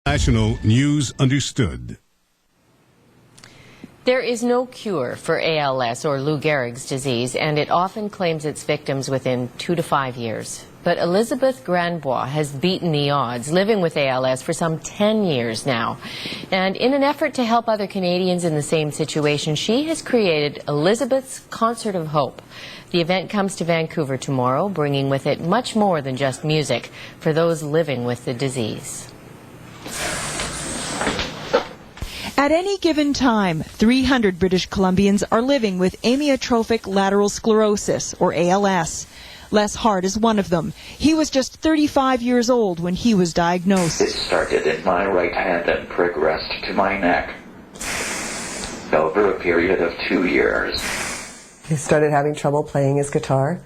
National News Understood. There is no cure for ALS or Lou Gehrig's disease, and it often claims its victims within 2 to 5 years. But Elizabeth Grandbois has beaten the odds, living with ALS for some 10 years now. And in an effort to help other Canadians in the same situation, she has created Elizabeth's Concert of Hope. The event comes to Vancouver tomorrow, bringing with it much more than just music for those living with the disease. At any given time, 300 British Columbians are living with amyotrophic lateral sclerosis, or ALS. Les Hart is one of them. He was just 35 years old when he was diagnosed. It started in my right hand and progressed to my neck over a period of 2 years. He started having trouble playing his guitar.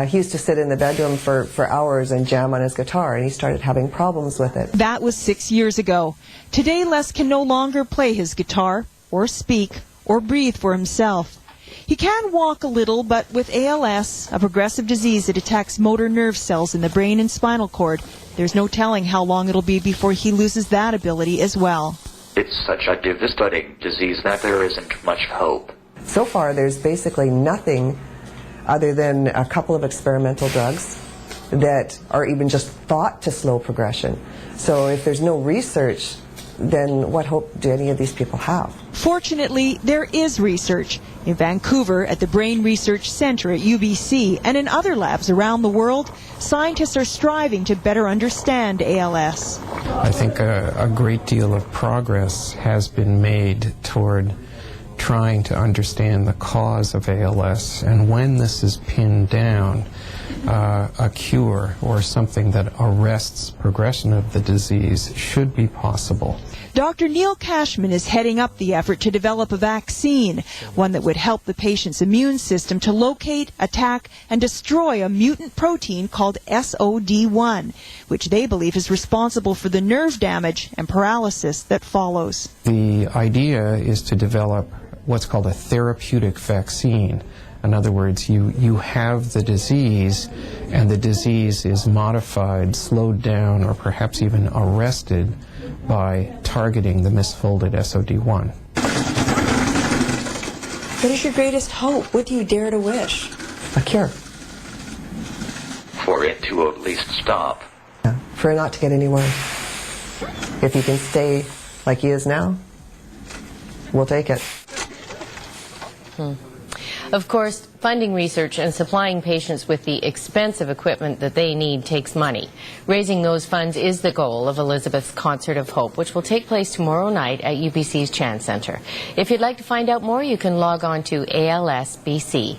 He used to sit in the bedroom for hours and jam on his guitar, and he started having problems with it. That was 6 years ago. Today, Les can no longer play his guitar, or speak, or breathe for himself. He can walk a little, but with ALS, a progressive disease that attacks motor nerve cells in the brain and spinal cord, there's no telling how long it'll be before he loses that ability as well. It's such a devastating disease that there isn't much hope. So far, there's basically nothing other than a couple of experimental drugs that are even just thought to slow progression. So if there's no research, then what hope do any of these people have? Fortunately, there is research. In Vancouver, at the Brain Research Centre at UBC, and in other labs around the world, scientists are striving to better understand ALS. I think a great deal of progress has been made toward trying to understand the cause of ALS, and when this is pinned down, a cure or something that arrests progression of the disease should be possible. Dr. Neil Cashman is heading up the effort to develop a vaccine, one that would help the patient's immune system to locate, attack, and destroy a mutant protein called SOD1, which they believe is responsible for the nerve damage and paralysis that follows. The idea is to develop what's called a therapeutic vaccine. In other words, you have the disease, and the disease is modified, slowed down, or perhaps even arrested by targeting the misfolded SOD1. What is your greatest hope? What do you dare to wish? A cure. For it to at least stop. Yeah, for it not to get any worse. If he can stay like he is now, we'll take it. Of course, funding research and supplying patients with the expensive equipment that they need takes money. Raising those funds is the goal of Elizabeth's Concert of Hope, which will take place tomorrow night at UBC's Chan Centre. If you'd like to find out more, you can log on to alsbc.ca.